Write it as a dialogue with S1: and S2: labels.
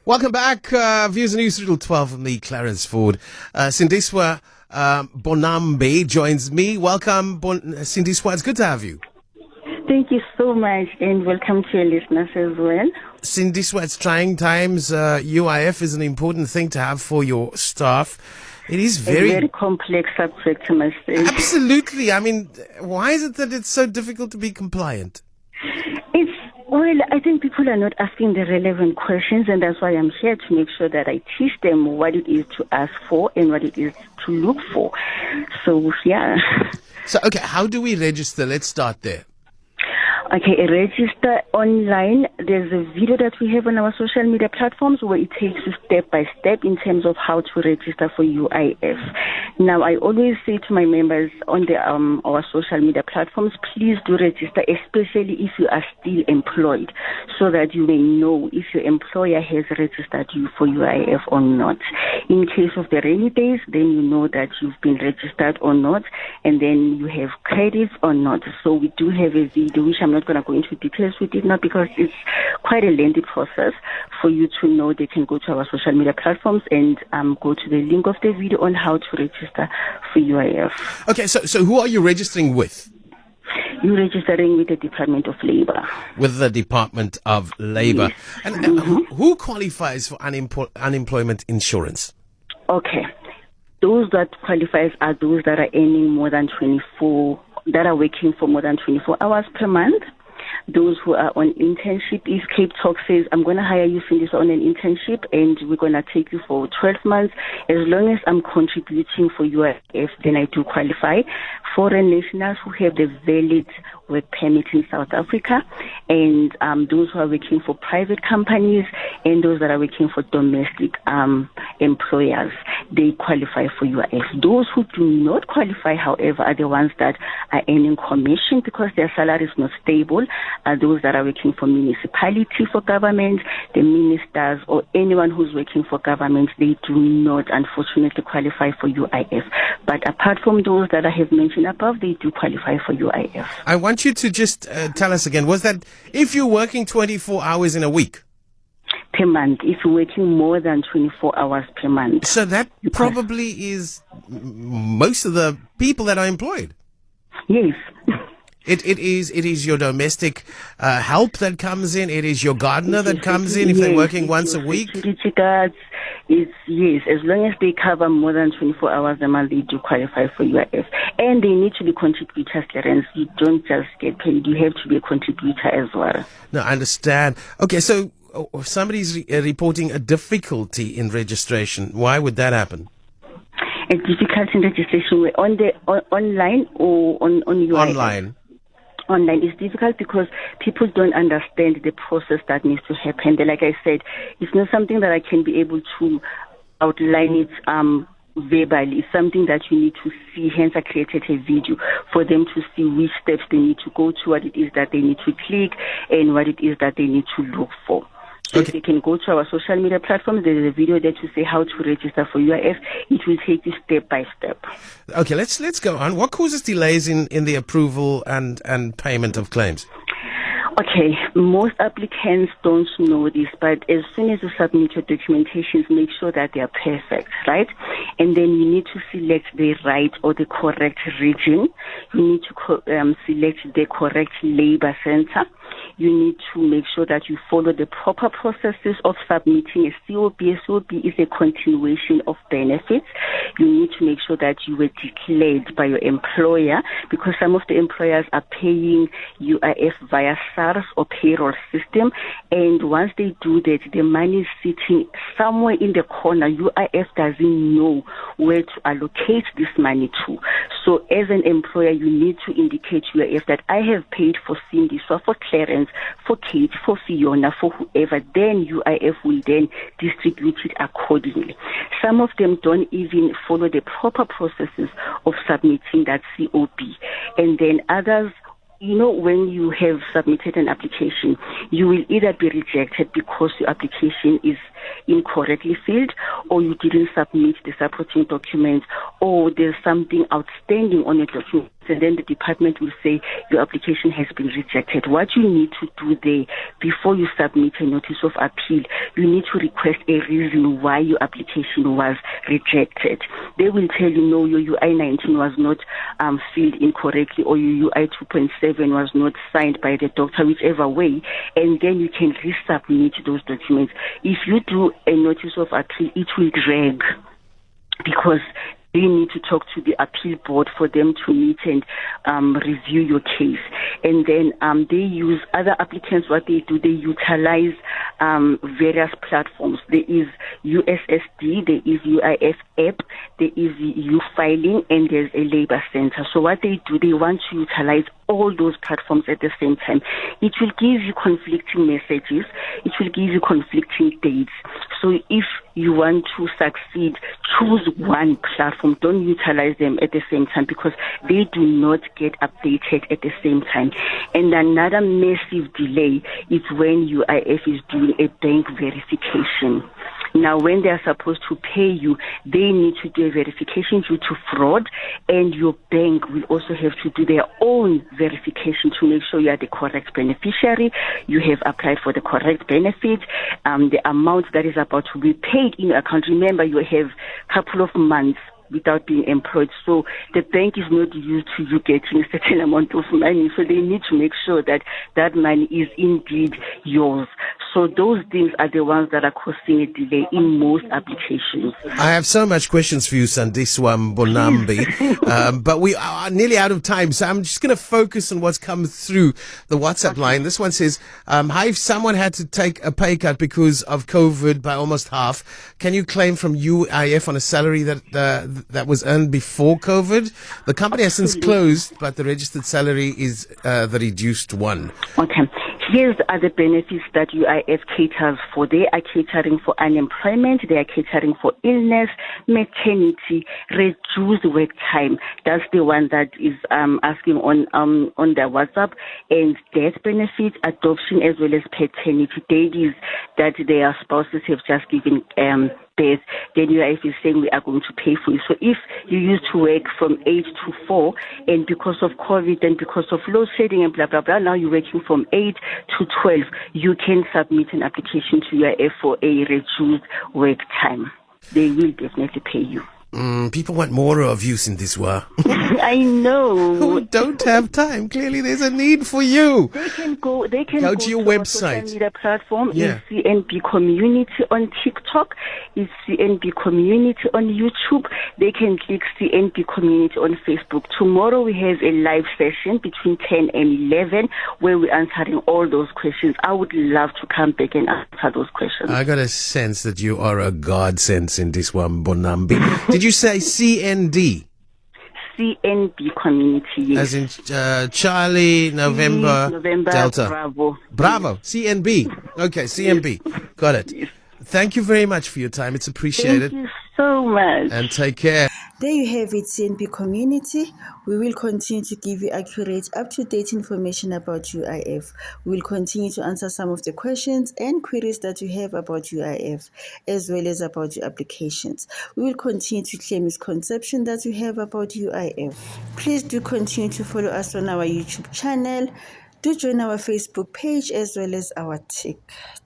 S1: Welcome back. Views and News Riddle 12 with me, Clarence Ford. Sindiswa Mbonambi joins me. Welcome, Sindiswa. It's good to have you.
S2: Thank you so much, and welcome to your listeners as well.
S1: Sindiswa, it's trying times. UIF is an important thing to have for your staff. It is
S2: A very complex subject, I must say.
S1: Absolutely. I mean, why is it that it's so difficult to be compliant?
S2: Well, I think people are not asking the relevant questions, and that's why I'm here to make sure that I teach them what it is to ask for and what it is to look for. So, yeah.
S1: So, okay, how do we register? Let's start there.
S2: Okay, register online. There's a video that we have on our social media platforms where it takes you step by step in terms of how to register for UIF. Now, I always say to my members on our social media platforms, please do register, especially if you are still employed, so that you may know if your employer has registered you for UIF or not. In case of the rainy days, then you know that you've been registered or not, and then you have credits or not. So we do have a video, which I'm not going to go into details with it now because it's quite a lengthy process for you to know. They can go to our social media platforms and go to the link of the video on how to register for UIF.
S1: Okay, so who are you registering with?
S2: You're registering with the Department of Labor.
S1: With the Department of Labor.
S2: Yes.
S1: And who qualifies for unemployment insurance?
S2: Okay. Those that qualifies are those that are earning more than 24, that are working for more than 24 hours per month. Those who are on internship, if Cape Talk says, I'm going to hire you, Sindiswa, on an internship, and we're going to take you for 12 months, as long as I'm contributing for UIF, then I do qualify. Foreign nationals who have the valid work permit in South Africa, and those who are working for private companies, and those that are working for domestic employers, they qualify for UIF. Those who do not qualify, however, are the ones that are earning commission because their salary is not stable, are those that are working for municipality, for government, the ministers, or anyone who's working for government. They do not, unfortunately, qualify for UIF. But apart from those that I have mentioned above, they do qualify for UIF.
S1: I want you to just tell us again, was that if you're working 24 hours in a week?
S2: Per month, if you're working more than 24 hours per month.
S1: So that probably is most of the people that are employed.
S2: Yes.
S1: It is your domestic help that comes in. It is your gardener that comes in if they're working once a week.
S2: Security guards. Yes, as long as they cover more than 24 hours a month, they do qualify for UIF. And they need to be contributors, Clarence. You don't just get paid. You have to be a contributor as well.
S1: No, I understand. Okay, so somebody's reporting a difficulty in registration. Why would that happen?
S2: A difficulty in registration on the online or on UIF?
S1: Online.
S2: Online is difficult because people don't understand the process that needs to happen. Like I said, it's not something that I can be able to outline it verbally. It's something that you need to see. Hence, I created a video for them to see which steps they need to go to, what it is that they need to click, and what it is that they need to look for. So if they can go to our social media platforms, there is a video there to say how to register for UIF. It will take you step by step.
S1: Okay, let's go on. What causes delays in the approval and payment of claims?
S2: Okay, most applicants don't know this, but as soon as you submit your documentations, make sure that they are perfect, right? And then you need to select the right or the correct region. You need to select the correct labor center. You need to make sure that you follow the proper processes of submitting a COB. A COB is a continuation of benefits. You need to make sure that you were declared by your employer, because some of the employers are paying UIF via SARS or payroll system. And once they do that, the money is sitting somewhere in the corner. UIF doesn't know where to allocate this money to. So as an employer, you need to indicate UIF that I have paid for Sindiswa, for Clarence, for Kate, for Fiona, for whoever. Then UIF will then distribute it accordingly. Some of them don't even follow the proper processes of submitting that COB. And then others, you know, when you have submitted an application, you will either be rejected because your application is incorrectly filled, or you didn't submit the supporting documents, or there's something outstanding on your and then the department will say your application has been rejected. What you need to do there before you submit a notice of appeal, you need to request a reason why your application was rejected. They will tell you, no, your UI-19 was not filled incorrectly, or your UI 2.7 was not signed by the doctor, whichever way, and then you can resubmit those documents. If you do a notice of appeal, it will drag, because they need to talk to the appeal board for them to meet and review your case. And then they use other applicants. What they do, they utilize various platforms. There is USSD, there is UIF app, there is U-filing, and there's a labor center. So what they do, they want to utilize all those platforms at the same time. It will give you conflicting messages. It will give you conflicting dates. So if you want to succeed, choose one platform. Don't utilize them at the same time, because they do not get updated at the same time. And another massive delay is when UIF is doing a bank verification. Now, when they are supposed to pay you, they need to do a verification due to fraud, and your bank will also have to do their own verification to make sure you are the correct beneficiary, you have applied for the correct benefit, the amount that is about to be paid in your account. Remember, you have a couple of months without being employed. So the bank is not used to you getting a certain amount of money. So they need to make sure that that money is indeed yours. So those things are the ones that are causing a delay in most applications.
S1: I have so much questions for you, Sindiswa Mbonambi, but we are nearly out of time. So I'm just going to focus on what's come through the WhatsApp line. This one says, hi, if someone had to take a pay cut because of COVID by almost half, can you claim from UIF on a salary that was earned before COVID? The company has since closed, but the registered salary is the reduced one.
S2: Okay. Here's the other benefits that UIF caters for. They are catering for unemployment, they are catering for illness, maternity, reduced work time. That's the one that is asking on their WhatsApp. And death benefits, adoption, as well as paternity. Days that their spouses have just given birth, then UIF is saying we are going to pay for you. So if you used to work from 8 to 4, and because of COVID and because of load shedding and blah, blah, blah, now you're working from 8 to 12, you can submit an application to UIF for a reduced work time. They will definitely pay you.
S1: People want more of you, Sindiswa.
S2: I know.
S1: Who don't have time. Clearly, there's a need for you.
S2: They can go to
S1: your website.
S2: Social media platform.
S1: Yeah.
S2: It's CNB Community on TikTok. It's CNB Community on YouTube. They can click CNB Community on Facebook. Tomorrow we have a live session between 10 and 11 where we're answering all those questions. I would love to come back and answer those questions.
S1: I got a sense that you are a godsend, Sindiswa Mbonambi. Did you say CND?
S2: CNB Community, yes.
S1: As in Charlie, November, Delta.
S2: Bravo.
S1: CNB. Okay, CNB.
S2: Yes.
S1: Got it.
S2: Yes.
S1: Thank you very much for your time. It's appreciated.
S2: Thank you so much.
S1: And take care.
S3: There you have it, CNB community. We will continue to give you accurate, up-to-date information about UIF. We will continue to answer some of the questions and queries that you have about UIF, as well as about your applications. We will continue to clear misconception that you have about UIF. Please do continue to follow us on our YouTube channel. Do join our Facebook page as well as our TikTok.